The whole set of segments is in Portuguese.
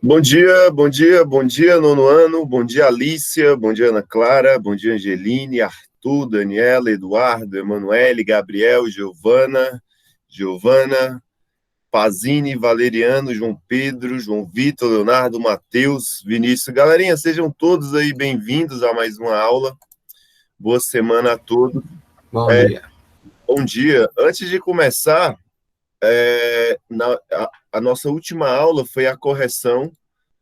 Bom dia, bom dia, bom dia, nono ano, bom dia, Alícia, bom dia, Ana Clara, bom dia, Angeline, Arthur, Daniela, Eduardo, Emanuele, Gabriel, Giovana, Pazini, Valeriano, João Pedro, João Vitor, Leonardo, Matheus, Vinícius. Galerinha, sejam todos aí bem-vindos a mais uma aula. Boa semana a todos. Bom dia. Bom dia. Antes de começar, a nossa última aula foi a correção,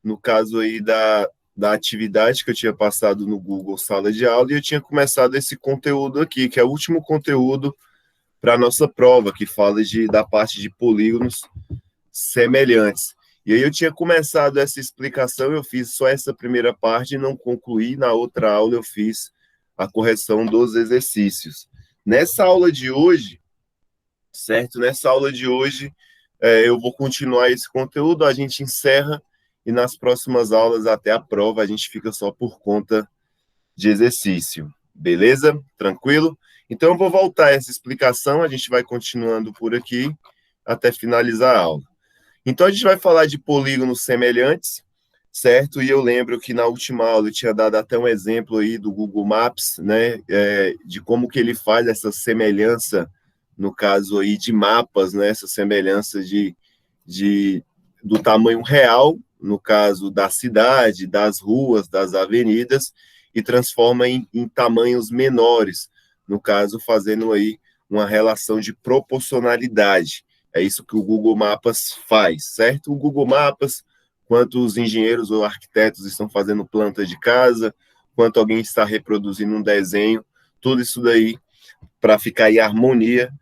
no caso aí da atividade que eu tinha passado no Google Sala de Aula, e eu tinha começado esse conteúdo aqui, que é o último conteúdo para a nossa prova, que fala da parte de polígonos semelhantes. E aí eu tinha começado essa explicação, eu fiz só essa primeira parte e não concluí. Na outra aula eu fiz a correção dos exercícios. Nessa aula de hoje, certo? Nessa aula de hoje, eu vou continuar esse conteúdo, a gente encerra, e nas próximas aulas, até a prova, a gente fica só por conta de exercício. Beleza? Tranquilo? Então, eu vou voltar essa explicação, a gente vai continuando por aqui, até finalizar a aula. Então, a gente vai falar de polígonos semelhantes, certo? E eu lembro que na última aula eu tinha dado até um exemplo aí do Google Maps, né? De como que ele faz essa semelhança, no caso aí de mapas, né? Essa semelhança do tamanho real, no caso da cidade, das ruas, das avenidas, e transforma em tamanhos menores, no caso, fazendo aí uma relação de proporcionalidade. É isso que o Google Maps faz, certo? O Google Maps, quanto os engenheiros ou arquitetos estão fazendo planta de casa, quanto alguém está reproduzindo um desenho, tudo isso daí, para ficar em harmonia,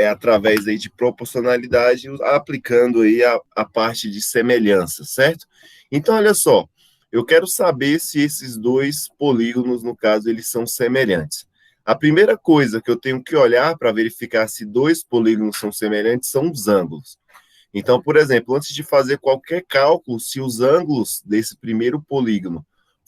através aí de proporcionalidade, aplicando aí a parte de semelhança, certo? Então, olha só, eu quero saber se esses dois polígonos, no caso, eles são semelhantes. A primeira coisa que eu tenho que olhar para verificar se dois polígonos são semelhantes são os ângulos. Então, por exemplo, antes de fazer qualquer cálculo, se os ângulos desse primeiro polígono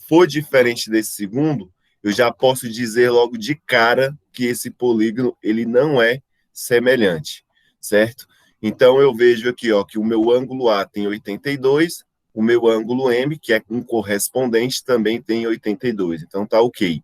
for diferente desse segundo, eu já posso dizer logo de cara que esse polígono ele não é semelhante, certo? Então, eu vejo aqui, ó, que o meu ângulo A tem 82, o meu ângulo M, que é um correspondente, também tem 82. Então, tá ok.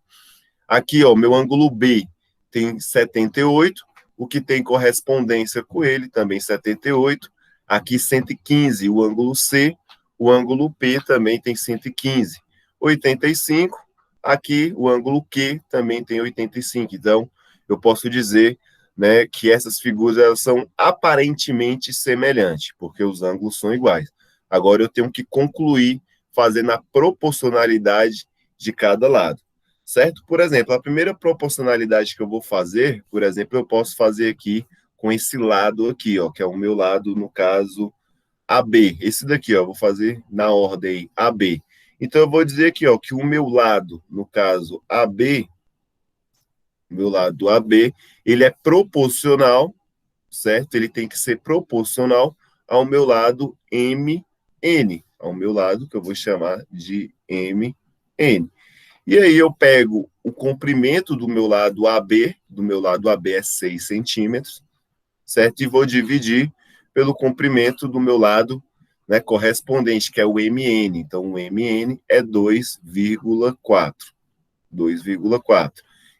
Aqui, ó, meu ângulo B tem 78, o que tem correspondência com ele, também 78. Aqui, 115, o ângulo C. O ângulo P também tem 115. 85, aqui, o ângulo Q também tem 85. Então, eu posso dizer, né, que essas figuras elas são aparentemente semelhantes, porque os ângulos são iguais. Agora, eu tenho que concluir fazendo a proporcionalidade de cada lado. Certo? Por exemplo, a primeira proporcionalidade que eu vou fazer, por exemplo, eu posso fazer aqui com esse lado aqui, ó, que é o meu lado, no caso, AB. Esse daqui, ó, eu vou fazer na ordem AB. Então, eu vou dizer aqui, ó, que o meu lado, no caso, AB, meu lado AB, ele é proporcional, certo? Ele tem que ser proporcional ao meu lado MN, ao meu lado, que eu vou chamar de MN. E aí eu pego o comprimento do meu lado AB é 6 centímetros, certo? E vou dividir pelo comprimento do meu lado, né, correspondente, que é o MN. Então, o MN é 2,4. 2,4.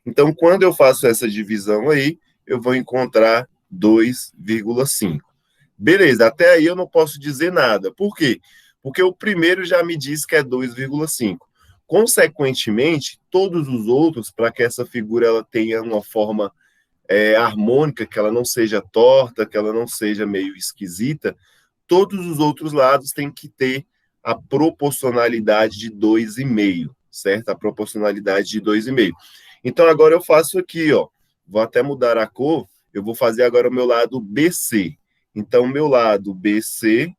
Então, quando eu faço essa divisão aí, eu vou encontrar 2,5. Beleza, até aí eu não posso dizer nada. Por quê? Porque o primeiro já me diz que é 2,5. Consequentemente, todos os outros, para que essa figura ela tenha uma forma harmônica, que ela não seja torta, que ela não seja meio esquisita, todos os outros lados têm que ter a proporcionalidade de 2,5, certo? A proporcionalidade de 2,5. Então, agora eu faço aqui, ó, vou até mudar a cor, eu vou fazer agora o meu lado BC. Então, o meu lado BC,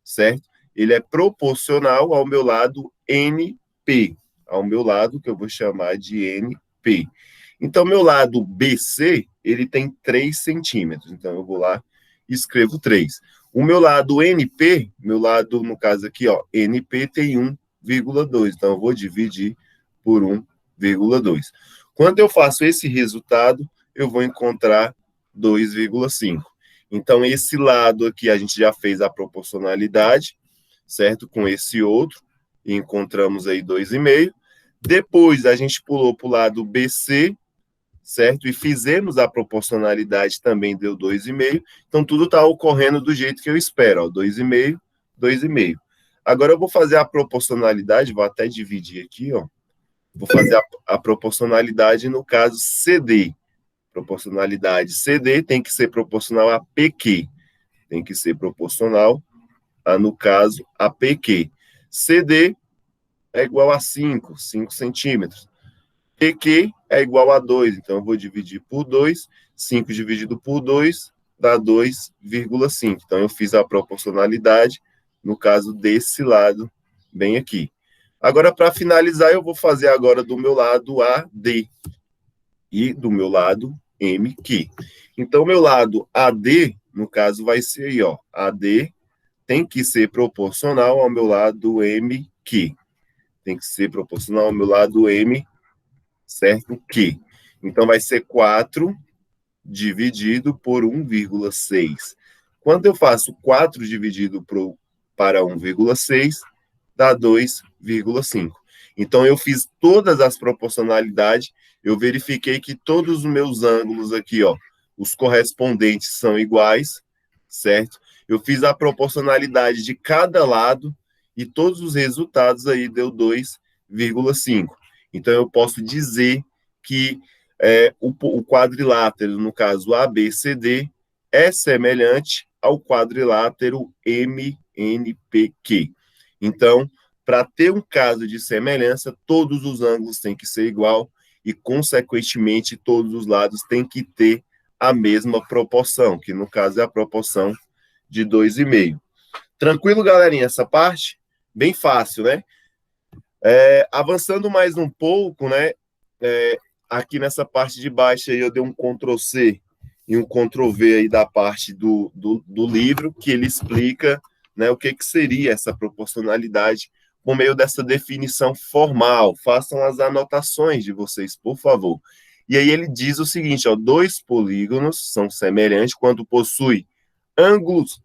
certo? Ele é proporcional ao meu lado NP, ao meu lado, que eu vou chamar de NP. Então, meu lado BC, ele tem 3 centímetros. Então, eu vou lá e escrevo 3. O meu lado NP, meu lado, no caso aqui, ó, NP tem 1,2. Então, eu vou dividir por 1,2. Quando eu faço esse resultado, eu vou encontrar 2,5. Então, esse lado aqui, a gente já fez a proporcionalidade, certo? Com esse outro, e encontramos aí 2,5. Depois, a gente pulou para o lado BC, certo? E fizemos a proporcionalidade, também deu 2,5. Então, tudo está ocorrendo do jeito que eu espero, ó, 2,5, 2,5. Agora, eu vou fazer a proporcionalidade, vou até dividir aqui, ó. Vou fazer a proporcionalidade no caso CD. Proporcionalidade CD tem que ser proporcional a PQ. Tem que ser proporcional a, no caso, a PQ. CD é igual a 5 centímetros. PQ é igual a 2, então eu vou dividir por 2. 5 dividido por 2 dá 2,5. Então eu fiz a proporcionalidade, no caso desse lado, bem aqui. Agora, para finalizar, eu vou fazer agora do meu lado AD e do meu lado MQ. Então, meu lado AD, no caso, vai ser aí, ó, AD tem que ser proporcional ao meu lado MQ. Tem que ser proporcional ao meu lado M, certo? Q. Então, vai ser 4 dividido por 1,6. Quando eu faço 4 dividido para 1,6, dá 2,5. Então, eu fiz todas as proporcionalidades, eu verifiquei que todos os meus ângulos aqui, ó, os correspondentes são iguais, certo? Eu fiz a proporcionalidade de cada lado e todos os resultados aí deu 2,5. Então, eu posso dizer que o quadrilátero, no caso ABCD, é semelhante ao quadrilátero MNPQ. Então, para ter um caso de semelhança, todos os ângulos têm que ser igual e, consequentemente, todos os lados têm que ter a mesma proporção, que no caso é a proporção de 2,5. Tranquilo, galerinha? Essa parte? Bem fácil, né? Avançando mais um pouco, né? Aqui nessa parte de baixo aí eu dei um Ctrl+C e um Ctrl+V aí da parte do livro, que ele explica, né, o que seria essa proporcionalidade por meio dessa definição formal. Façam as anotações de vocês, por favor. E aí ele diz o seguinte, ó, 2 polígonos são semelhantes quando possuem ângulos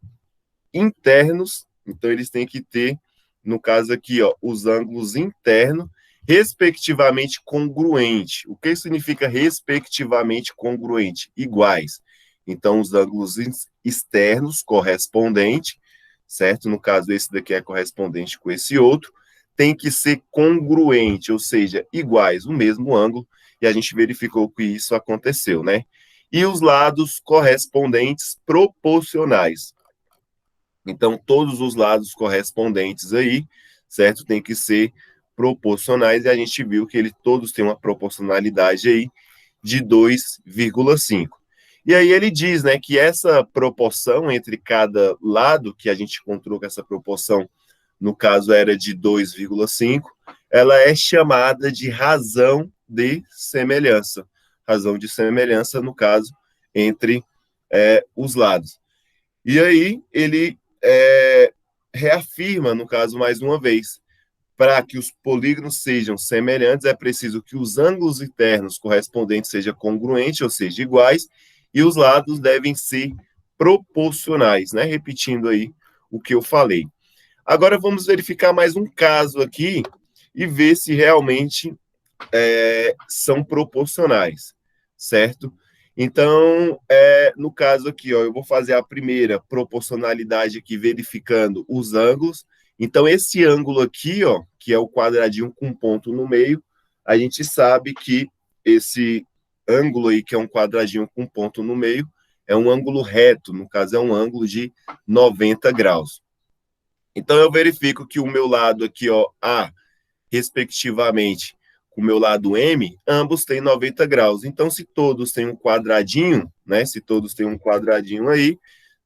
internos, então eles têm que ter, no caso aqui, ó, os ângulos internos, respectivamente congruente. O que significa respectivamente congruente? Iguais. Então, os ângulos externos correspondentes, certo? No caso, esse daqui é correspondente com esse outro, tem que ser congruente, ou seja, iguais, o mesmo ângulo, e a gente verificou que isso aconteceu, né? E os lados correspondentes proporcionais. Então, todos os lados correspondentes aí, certo? Tem que ser proporcionais, e a gente viu que todos têm uma proporcionalidade aí de 2,5. E aí ele diz, né, que essa proporção entre cada lado, que a gente encontrou que essa proporção, no caso, era de 2,5, ela é chamada de razão de semelhança. Razão de semelhança, no caso, entre os lados. E aí ele reafirma, no caso, mais uma vez, para que os polígonos sejam semelhantes, é preciso que os ângulos internos correspondentes sejam congruentes, ou seja, iguais, e os lados devem ser proporcionais, né? Repetindo aí o que eu falei. Agora vamos verificar mais um caso aqui e ver se realmente são proporcionais, certo? Então, no caso aqui, ó, eu vou fazer a primeira proporcionalidade aqui, verificando os ângulos. Então, esse ângulo aqui, ó, que é o quadradinho com ponto no meio, a gente sabe que esse ângulo aí, que é um quadradinho com ponto no meio, é um ângulo reto, no caso, é um ângulo de 90 graus. Então, eu verifico que o meu lado aqui, ó, A, respectivamente, com o meu lado M, ambos têm 90 graus. Então, se todos têm um quadradinho, né? Se todos têm um quadradinho aí,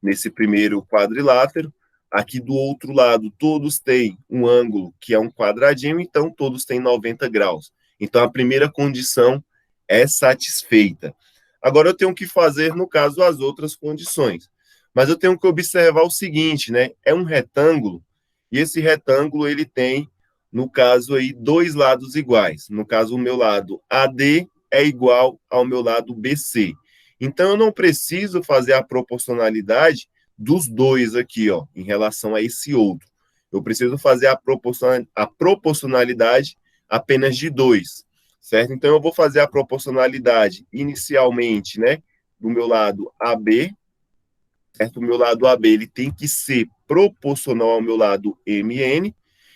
nesse primeiro quadrilátero, aqui do outro lado, todos têm um ângulo que é um quadradinho, então todos têm 90 graus. Então, a primeira condição é satisfeita. Agora, eu tenho que fazer, no caso, as outras condições. Mas eu tenho que observar o seguinte, né? É um retângulo, e esse retângulo, ele tem, no caso aí, 2 lados iguais. No caso, o meu lado AD é igual ao meu lado BC. Então, eu não preciso fazer a proporcionalidade dos dois aqui, ó, em relação a esse outro. Eu preciso fazer a proporcionalidade apenas de dois, certo? Então, eu vou fazer a proporcionalidade inicialmente, né, do meu lado AB, certo? O meu lado AB ele tem que ser proporcional ao meu lado MN,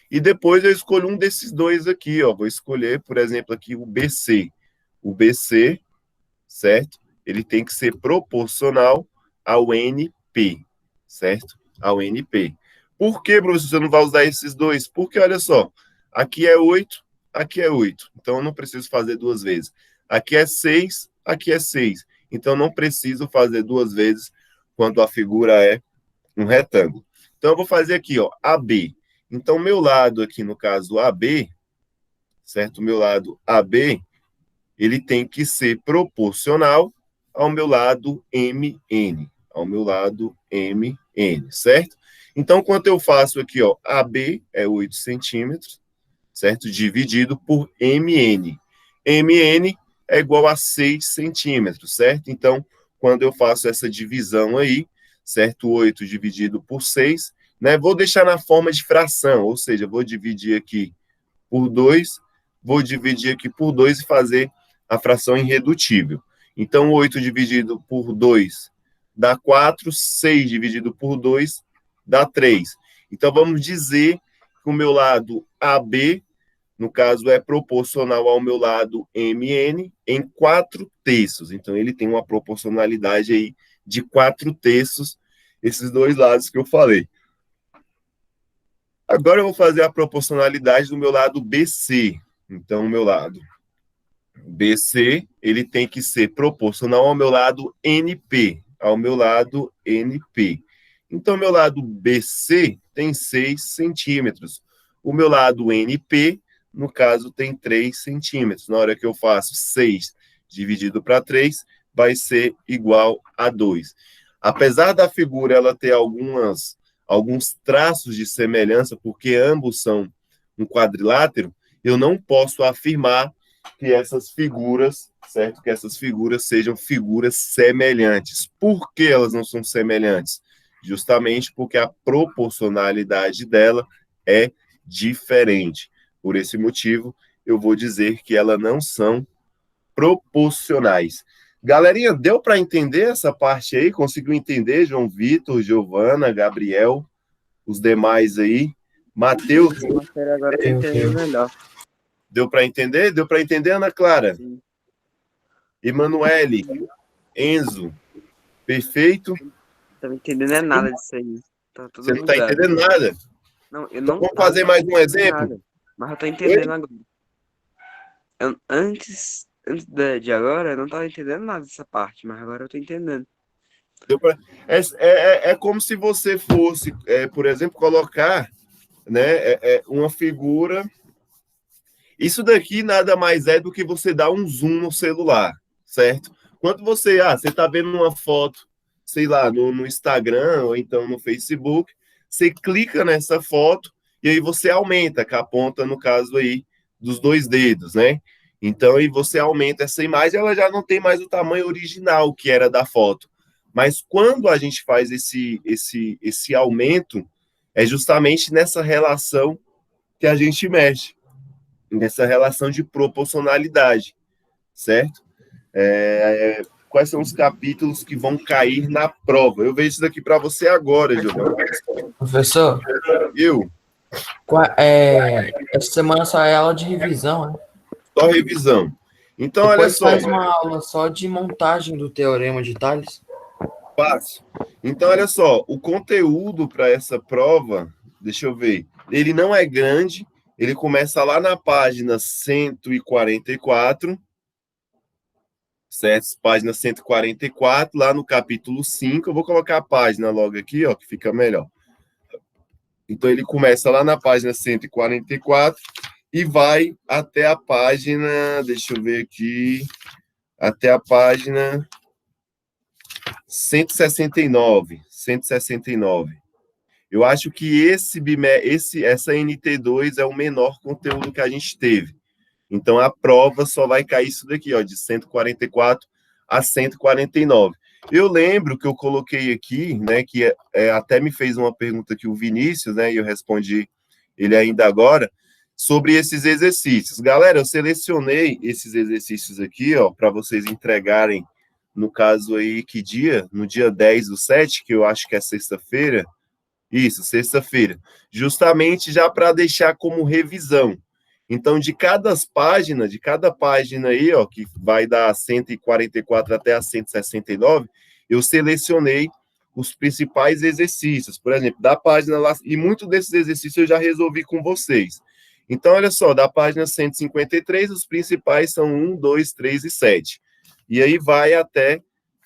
e depois eu escolho um desses dois aqui, ó. Vou escolher, por exemplo, aqui o BC. O BC, certo? Ele tem que ser proporcional ao NP, certo? Ao NP. Por que, professor, você não vai usar esses dois? Porque, olha só, aqui é 8, aqui é 8. Então, eu não preciso fazer duas vezes. Aqui é 6, aqui é 6. Então, eu não preciso fazer duas vezes quando a figura é um retângulo. Então, eu vou fazer aqui, ó, AB. Então, meu lado aqui, no caso, AB, certo? O meu lado AB, ele tem que ser proporcional ao meu lado MN, ao meu lado MN, certo? Então, quanto eu faço aqui, ó, AB é 8 centímetros, certo? Dividido por MN. MN é igual a 6 centímetros, certo? Então, quando eu faço essa divisão aí, certo? 8 dividido por 6, né? Vou deixar na forma de fração, ou seja, vou dividir aqui por 2, vou dividir aqui por 2 e fazer a fração irredutível. Então, 8 dividido por 2 dá 4, 6 dividido por 2 dá 3. Então, vamos dizer que o meu lado AB, no caso, é proporcional ao meu lado MN em 4 terços. Então, ele tem uma proporcionalidade aí de 4 terços, esses dois lados que eu falei. Agora eu vou fazer a proporcionalidade do meu lado BC. Então, o meu lado BC, ele tem que ser proporcional ao meu lado NP, ao meu lado NP. Então, meu lado BC tem 6 centímetros. O meu lado NP, no caso, tem 3 centímetros. Na hora que eu faço 6 dividido para 3, vai ser igual a 2. Apesar da figura ela ter alguns traços de semelhança, porque ambos são um quadrilátero, eu não posso afirmar que essas figuras, certo? Que essas figuras sejam figuras semelhantes. Por que elas não são semelhantes? Justamente porque a proporcionalidade dela é diferente. Por esse motivo, eu vou dizer que elas não são proporcionais. Galerinha, deu para entender essa parte aí? Conseguiu entender, João Vitor, Giovana, Gabriel, os demais aí? Matheus, Agora eu tô entendendo melhor. deu para entender? Deu para entender, Ana Clara? Sim. Emanuele, Enzo, perfeito? Não tô entendendo nada disso aí. Tá Você tudo não está bugado. entendendo nada? Não, eu Então não vamos tava fazer mais um entendendo exemplo? nada. Mas eu tô Oi? entendendo agora. Antes de agora, eu não tava entendendo nada dessa parte, mas agora eu tô entendendo. É como se você fosse, por exemplo, colocar, né, uma figura. Isso daqui nada mais é do que você dar um zoom no celular, certo? Quando você está vendo uma foto, sei lá, no Instagram ou então no Facebook, você clica nessa foto e aí você aumenta, que aponta no caso aí dos dois dedos, né? Então aí você aumenta essa imagem, ela já não tem mais o tamanho original que era da foto. Mas quando a gente faz esse aumento, é justamente nessa relação que a gente mexe, nessa relação de proporcionalidade, certo? Quais são os capítulos que vão cair na prova? Eu vejo isso daqui para você agora, Giovanni. Professor, Eu, essa semana só é aula de revisão, né? só revisão. Então, olha Depois só, faz uma aula só de montagem do Teorema de Tales. fácil. Então, olha só, o conteúdo para essa prova, deixa eu ver, ele não é grande, ele começa lá na página 144, certo? Página 144, lá no capítulo 5. Eu vou colocar a página logo aqui, ó, que fica melhor. Então, ele começa lá na página 144 e vai até a página, deixa eu ver aqui, até a página 169. 169. Eu acho que essa NT2 é o menor conteúdo que a gente teve. Então, a prova só vai cair isso daqui, ó, de 144 a 149. Eu lembro que eu coloquei aqui, né, que até me fez uma pergunta aqui o Vinícius, né, e eu respondi ele ainda agora, sobre esses exercícios. Galera, eu selecionei esses exercícios aqui, ó, para vocês entregarem, no caso aí, que dia? No dia 10/7, que eu acho que é sexta-feira. Isso, sexta-feira. Justamente já para deixar como revisão. Então, de cada página aí, ó, que vai da 144 até a 169, eu selecionei os principais exercícios. Por exemplo, da página lá, e muitos desses exercícios eu já resolvi com vocês. Então, olha só, da página 153, os principais são 1, 2, 3 e 7. E aí vai até,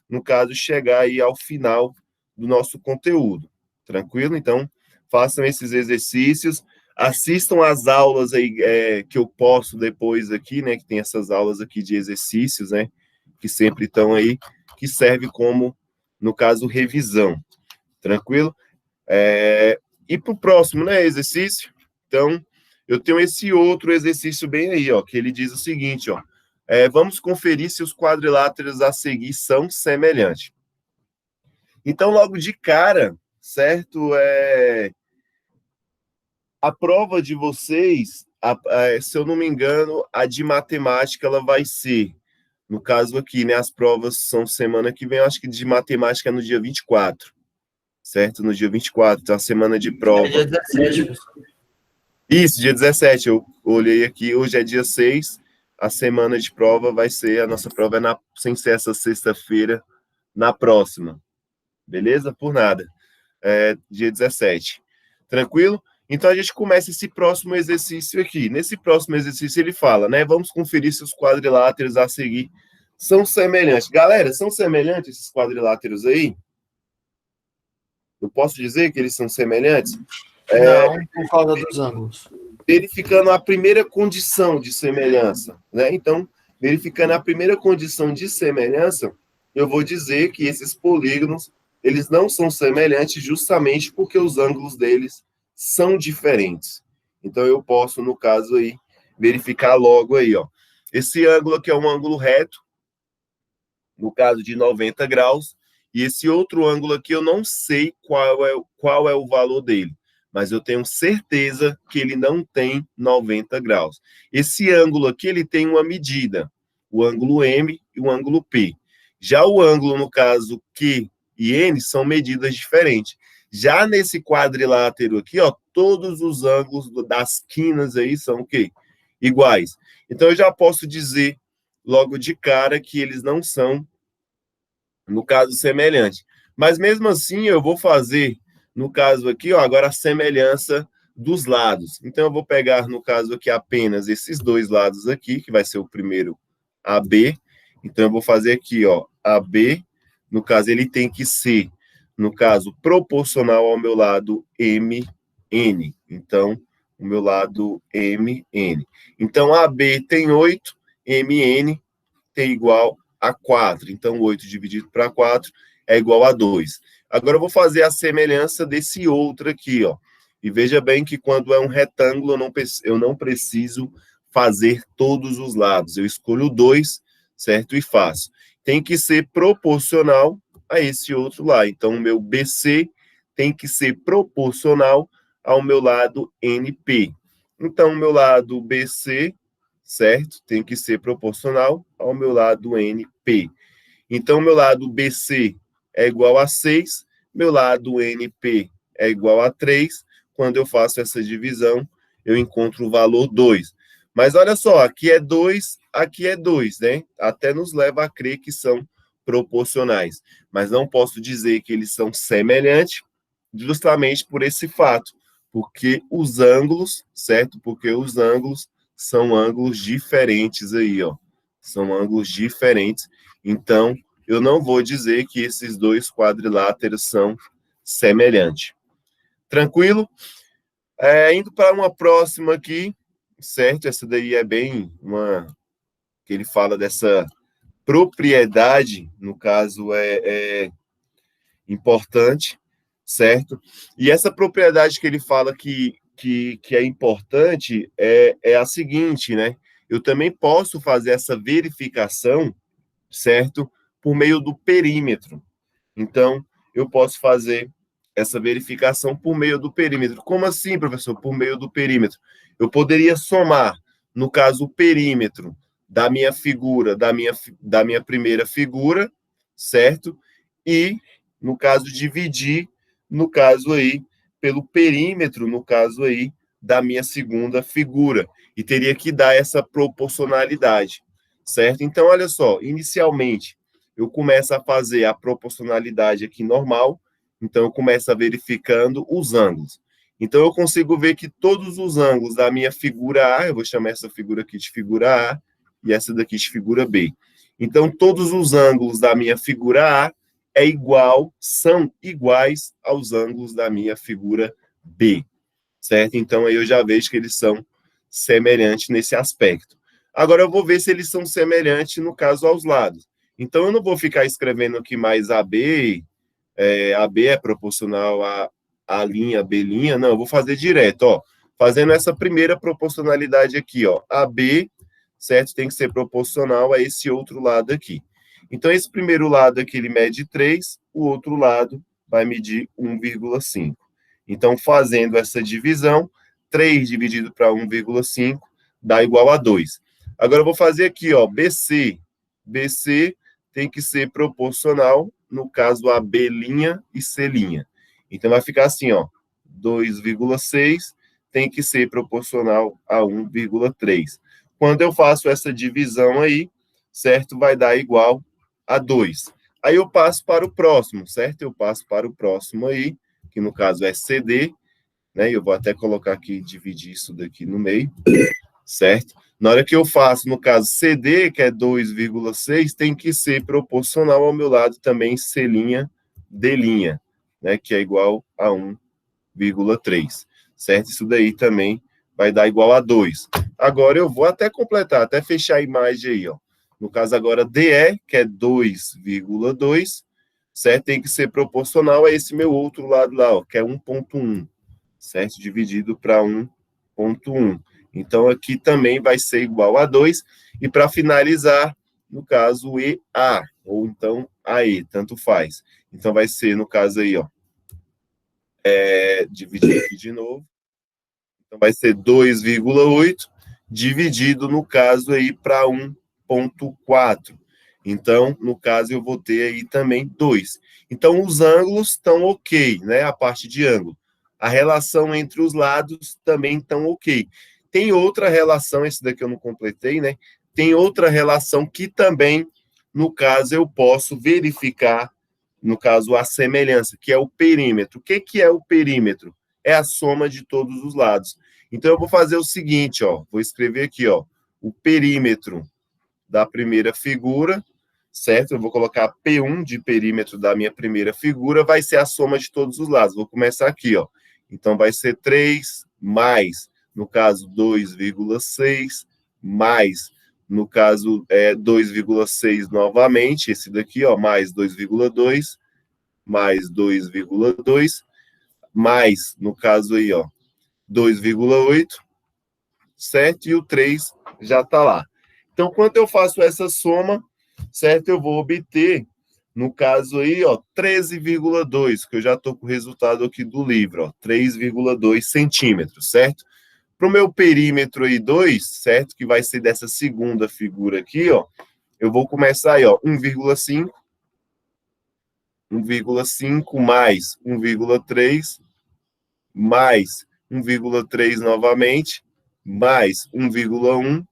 no caso, chegar aí ao final do nosso conteúdo. Tranquilo? Então, façam esses exercícios, assistam às aulas aí que eu posto depois aqui, né? Que tem essas aulas aqui de exercícios, né? Que sempre estão aí, que serve como, no caso, revisão. Tranquilo? E para o próximo, né? Exercício. Então, eu tenho esse outro exercício bem aí, ó, que ele diz o seguinte, ó. Vamos conferir se os quadriláteros a seguir são semelhantes. Então, logo de cara, certo? A prova de vocês, se eu não me engano, a de matemática, ela vai ser, no caso aqui, né? As provas são semana que vem, eu acho que de matemática é no dia 24, certo? No dia 24, então a semana de prova. É dia 17, pessoal. Isso, dia 17, eu olhei aqui, hoje é dia 6, a semana de prova vai ser, a nossa prova sem ser essa sexta-feira, na próxima. Beleza? Por nada. Dia 17. Tranquilo? Então, a gente começa esse próximo exercício aqui. Nesse próximo exercício, ele fala, né? Vamos conferir se os quadriláteros a seguir são semelhantes. Galera, são semelhantes esses quadriláteros aí? Eu posso dizer que eles são semelhantes? Não, por causa dos ângulos. Verificando a primeira condição de semelhança, né? Então, verificando a primeira condição de semelhança, eu vou dizer que esses polígonos, eles não são semelhantes justamente porque os ângulos deles são diferentes. Então, eu posso, no caso aí, verificar logo aí, ó. Esse ângulo aqui é um ângulo reto, no caso de 90 graus, e esse outro ângulo aqui eu não sei qual é o valor dele, mas eu tenho certeza que ele não tem 90 graus. Esse ângulo aqui, ele tem uma medida, o ângulo M e o ângulo P. Já o ângulo, no caso, Q e N, são medidas diferentes. Já nesse quadrilátero aqui, ó, todos os ângulos das quinas aí são o quê? Iguais. Então, eu já posso dizer logo de cara que eles não são, no caso, semelhantes. Mas, mesmo assim, eu vou fazer, no caso aqui, ó, agora a semelhança dos lados. Então, eu vou pegar, no caso aqui, apenas esses dois lados aqui, que vai ser o primeiro AB. Então, eu vou fazer aqui, ó, AB. No caso, ele tem que ser, no caso, proporcional ao meu lado MN. Então, o meu lado MN. Então, AB tem 8, MN tem igual a 4. Então, 8 dividido para 4 é igual a 2. Agora, eu vou fazer a semelhança desse outro aqui, ó. E veja bem que quando é um retângulo, eu não preciso fazer todos os lados. Eu escolho 2, certo? E faço. Tem que ser proporcional a esse outro lá. Então, o meu BC tem que ser proporcional ao meu lado NP. Então, o meu lado BC, certo? Tem que ser proporcional ao meu lado NP. Então, o meu lado BC é igual a 6, meu lado NP é igual a 3. Quando eu faço essa divisão, eu encontro o valor 2. Mas olha só, aqui é 2, aqui é 2, né? Até nos leva a crer que são proporcionais. Mas não posso dizer que eles são semelhantes, justamente por esse fato. Porque os ângulos, certo? Porque os ângulos são ângulos diferentes aí, ó. São ângulos diferentes. Então, eu não vou dizer que esses dois quadriláteros são semelhantes. Tranquilo? Indo para uma próxima aqui, certo? Essa daí é bem uma... que ele fala dessa propriedade, no caso, é importante, certo? E essa propriedade que ele fala que é importante é a seguinte, né? Eu também posso fazer essa verificação, certo? por meio do perímetro. Então, eu posso fazer essa verificação por meio do perímetro. Como assim, professor? Por meio do perímetro. Eu poderia somar, no caso, o perímetro da minha figura, da minha primeira figura, certo? E, no caso, dividir, no caso aí, pelo perímetro, no caso aí, da minha segunda figura. E teria que dar essa proporcionalidade, certo? Então, olha só, inicialmente, eu começo a fazer a proporcionalidade aqui normal, então eu começo a verificando os ângulos. Então, eu consigo ver que todos os ângulos da minha figura A, eu vou chamar essa figura aqui de figura A, e essa daqui de figura B. Então, todos os ângulos da minha figura A são iguais aos ângulos da minha figura B, certo? Então, aí eu já vejo que eles são semelhantes nesse aspecto. Agora, eu vou ver se eles são semelhantes, no caso, aos lados. Então, eu não vou ficar escrevendo aqui mais AB é proporcional a linha, B', não, eu vou fazer direto, ó, fazendo essa primeira proporcionalidade aqui, ó, AB, certo, tem que ser proporcional a esse outro lado aqui. Então, esse primeiro lado aqui, ele mede 3, o outro lado vai medir 1,5. Então, fazendo essa divisão, 3 dividido para 1,5 dá igual a 2. Agora, eu vou fazer aqui, ó, BC. BC tem que ser proporcional, no caso, a B' e C'. Então, vai ficar assim, ó, 2,6 tem que ser proporcional a 1,3. Quando eu faço essa divisão aí, certo, vai dar igual a 2. Aí eu passo para o próximo, certo? Eu passo para o próximo aí, que no caso é CD, né? Eu vou até colocar aqui, dividir isso daqui no meio, certo? Na hora que eu faço, no caso, CD, que é 2,6, tem que ser proporcional ao meu lado também C', D', né? Que é igual a 1,3, certo? Isso daí também vai dar igual a 2. Agora eu vou até completar, até fechar a imagem aí, ó. No caso agora, DE, que é 2,2, certo? Tem que ser proporcional a esse meu outro lado lá, ó, que é 1,1, certo? Dividido para 1,1. Então, aqui também vai ser igual a 2. E para finalizar, no caso, EA, ou então AE, tanto faz. Então, vai ser, no caso aí, ó, dividir aqui de novo. Então, vai ser 2,8 dividido, no caso, aí para 1,4. Então, no caso, eu vou ter aí também 2. Então, os ângulos estão ok, né? A parte de ângulo. A relação entre os lados também estão ok. Tem outra relação, esse daqui eu não completei, né? Tem outra relação que também, no caso, eu posso verificar, no caso, a semelhança, que é o perímetro. O que é o perímetro? É a soma de todos os lados. Então, eu vou fazer o seguinte, ó, vou escrever aqui, ó, o perímetro da primeira figura, certo? Eu vou colocar P1 de perímetro da minha primeira figura, vai ser a soma de todos os lados. Vou começar aqui, ó. Então, vai ser 3 mais, no caso, 2,6, mais, no caso, 2,6 novamente, esse daqui, ó, mais 2,2, mais 2,2, mais, no caso aí, ó, 2,8, certo? E o 3 já está lá. Então, quando eu faço essa soma, certo? Eu vou obter, no caso aí, ó, 13,2, que eu já estou com o resultado aqui do livro, ó, 3,2 centímetros, certo? Para o meu perímetro aí, 2, certo? Que vai ser dessa segunda figura aqui, ó, eu vou começar aí, ó, 1,5, 1,5 mais 1,3, mais 1,3 novamente, mais 1,1,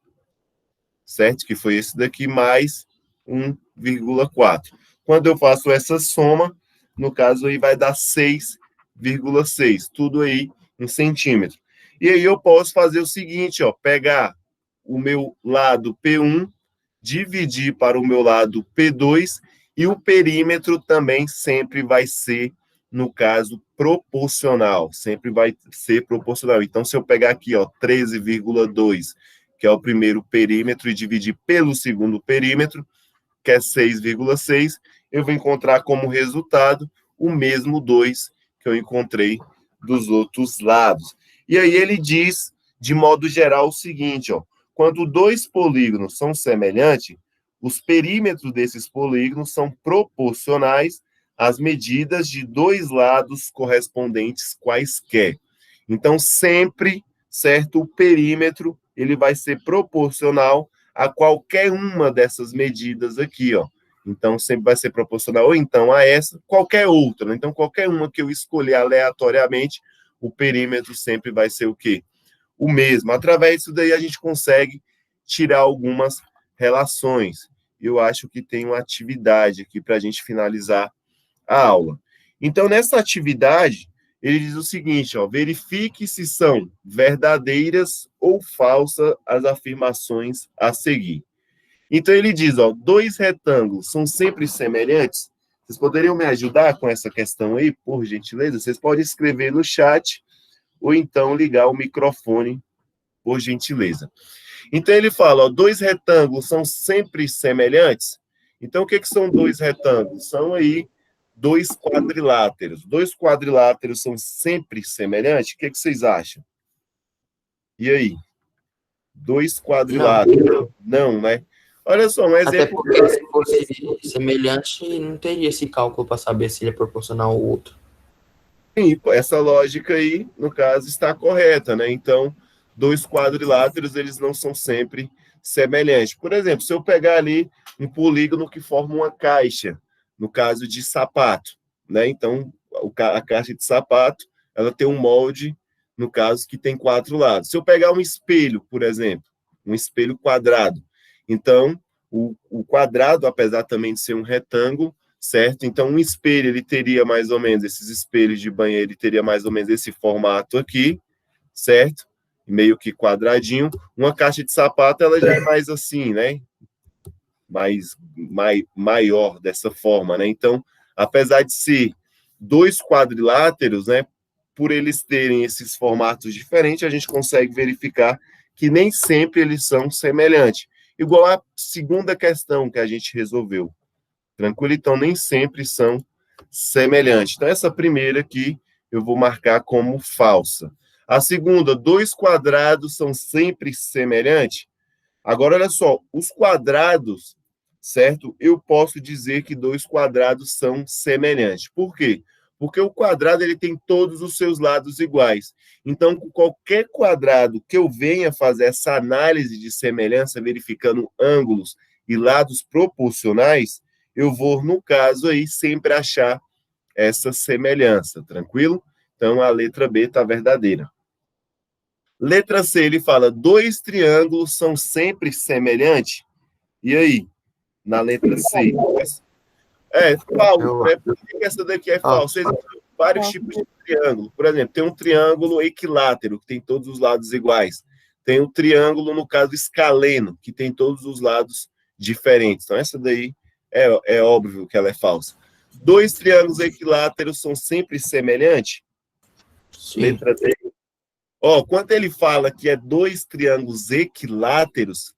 certo? Que foi esse daqui, mais 1,4. Quando eu faço essa soma, no caso aí vai dar 6,6, tudo aí em centímetro. E aí eu posso fazer o seguinte, ó, pegar o meu lado P1, dividir para o meu lado P2, e o perímetro também sempre vai ser, no caso, proporcional, sempre vai ser proporcional. Então, se eu pegar aqui, ó, 13,2, que é o primeiro perímetro, e dividir pelo segundo perímetro, que é 6,6, eu vou encontrar como resultado o mesmo 2 que eu encontrei dos outros lados. E aí ele diz, de modo geral, o seguinte, ó, quando dois polígonos são semelhantes, os perímetros desses polígonos são proporcionais às medidas de dois lados correspondentes quaisquer. Então, sempre, certo, o perímetro ele vai ser proporcional a qualquer uma dessas medidas aqui, ó. Então, sempre vai ser proporcional, ou então a essa, qualquer outra, né? Então, qualquer uma que eu escolher aleatoriamente, o perímetro sempre vai ser o quê? O mesmo. Através disso daí, a gente consegue tirar algumas relações. Eu acho que tem uma atividade aqui para a gente finalizar a aula. Então, nessa atividade, ele diz o seguinte, ó, verifique se são verdadeiras ou falsas as afirmações a seguir. Então, ele diz, ó, dois retângulos são sempre semelhantes? Vocês poderiam me ajudar com essa questão aí, por gentileza? Vocês podem escrever no chat ou então ligar o microfone, por gentileza. Então, ele fala, ó, dois retângulos são sempre semelhantes? Então, o que são dois retângulos? São aí dois quadriláteros. Dois quadriláteros são sempre semelhantes? O que vocês acham? E aí? Dois quadriláteros. Não, né? Olha só, um Até exemplo. porque se fosse semelhante, não teria esse cálculo para saber se ele é proporcional ao outro. Sim, essa lógica aí, no caso, está correta, né? Então, dois quadriláteros, eles não são sempre semelhantes. Por exemplo, se eu pegar ali um polígono que forma uma caixa, no caso de sapato, né? Então, a caixa de sapato, ela tem um molde, no caso, que tem quatro lados. Se eu pegar um espelho, por exemplo, um espelho quadrado, então, o quadrado, apesar também de ser um retângulo, certo? Então, um espelho, ele teria mais ou menos, esses espelhos de banheiro, ele teria mais ou menos esse formato aqui, certo? Meio que quadradinho. Uma caixa de sapato, ela já é mais assim, né? Maior dessa forma, né? Então, apesar de ser dois quadriláteros, né? Por eles terem esses formatos diferentes, a gente consegue verificar que nem sempre eles são semelhantes. Igual a segunda questão que a gente resolveu. Tranquilo? Então, nem sempre são semelhantes. Então, essa primeira aqui eu vou marcar como falsa. A segunda, dois quadrados são sempre semelhantes? Agora, olha só, os quadrados, certo? Eu posso dizer que dois quadrados são semelhantes. Por quê? Porque o quadrado ele tem todos os seus lados iguais. Então, com qualquer quadrado que eu venha fazer essa análise de semelhança, verificando ângulos e lados proporcionais, eu vou, no caso aí, sempre achar essa semelhança, tranquilo? Então, a letra B está verdadeira. Letra C, ele fala, dois triângulos são sempre semelhantes? E aí, na letra C? É falso, né? Por que essa daqui é falsa? Existem vários tipos de triângulo. Por exemplo, tem um triângulo equilátero, que tem todos os lados iguais. Tem um triângulo, no caso, escaleno, que tem todos os lados diferentes. Então, essa daí é óbvio que ela é falsa. Dois triângulos equiláteros são sempre semelhantes? Sim. Letra D. Ó, quando ele fala que é dois triângulos equiláteros,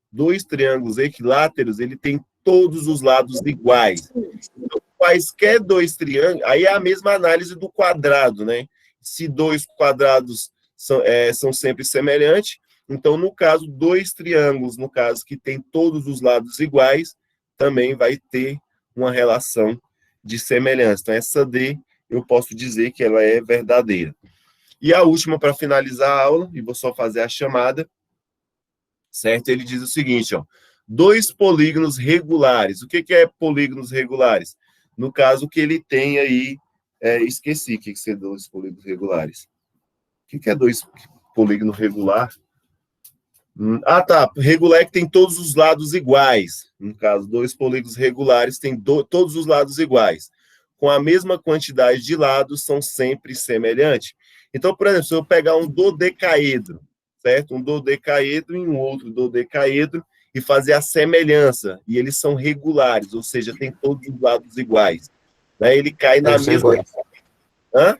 ele tem todos os lados iguais. Então, quaisquer dois triângulos, aí é a mesma análise do quadrado, né? Se dois quadrados são sempre semelhantes, então, no caso, dois triângulos, no caso, que tem todos os lados iguais, também vai ter uma relação de semelhança. Então, essa D, eu posso dizer que ela é verdadeira. E a última, para finalizar a aula, e vou só fazer a chamada, certo? Ele diz o seguinte, ó, dois polígonos regulares. O que é polígonos regulares? No caso que ele tem aí, esqueci o que é dois polígonos regulares. O que é dois polígonos regular? Ah, tá. Regular é que tem todos os lados iguais. No caso, dois polígonos regulares têm todos os lados iguais. Com a mesma quantidade de lados, são sempre semelhantes. Então, por exemplo, se eu pegar um dodecaedro, certo? Um dodecaedro e um outro dodecaedro, e fazer a semelhança, e eles são regulares, ou seja, tem todos os lados iguais. Né? Ele cai na mesma... Hã?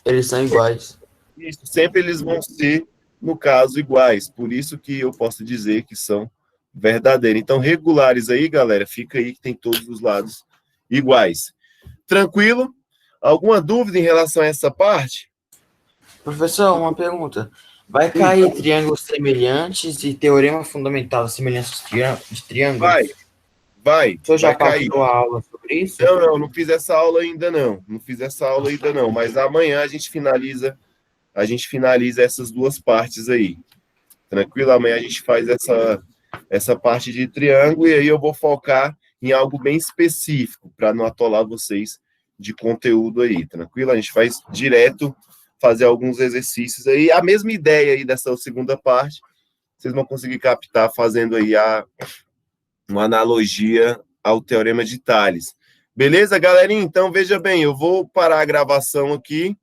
Eles são iguais. Isso, sempre eles vão ser, no caso, iguais. Por isso que eu posso dizer que são verdadeiros. Então, regulares aí, galera, fica aí que tem todos os lados iguais. Tranquilo? Alguma dúvida em relação a essa parte? Professor, uma pergunta. Vai cair triângulos semelhantes e teorema fundamental da semelhança de triângulos? Vai. Vai, O senhor já vai cair. passou a aula sobre isso? Não fiz essa aula ainda não. Não fiz essa aula ainda não, mas amanhã a gente finaliza essas duas partes aí. Tranquilo? Amanhã a gente faz essa parte de triângulo e aí eu vou focar em algo bem específico para não atolar vocês de conteúdo aí, tranquilo? A gente faz direto fazer alguns exercícios aí, a mesma ideia aí dessa segunda parte, vocês vão conseguir captar fazendo aí uma analogia ao Teorema de Tales. Beleza, galerinha? Então, veja bem, eu vou parar a gravação aqui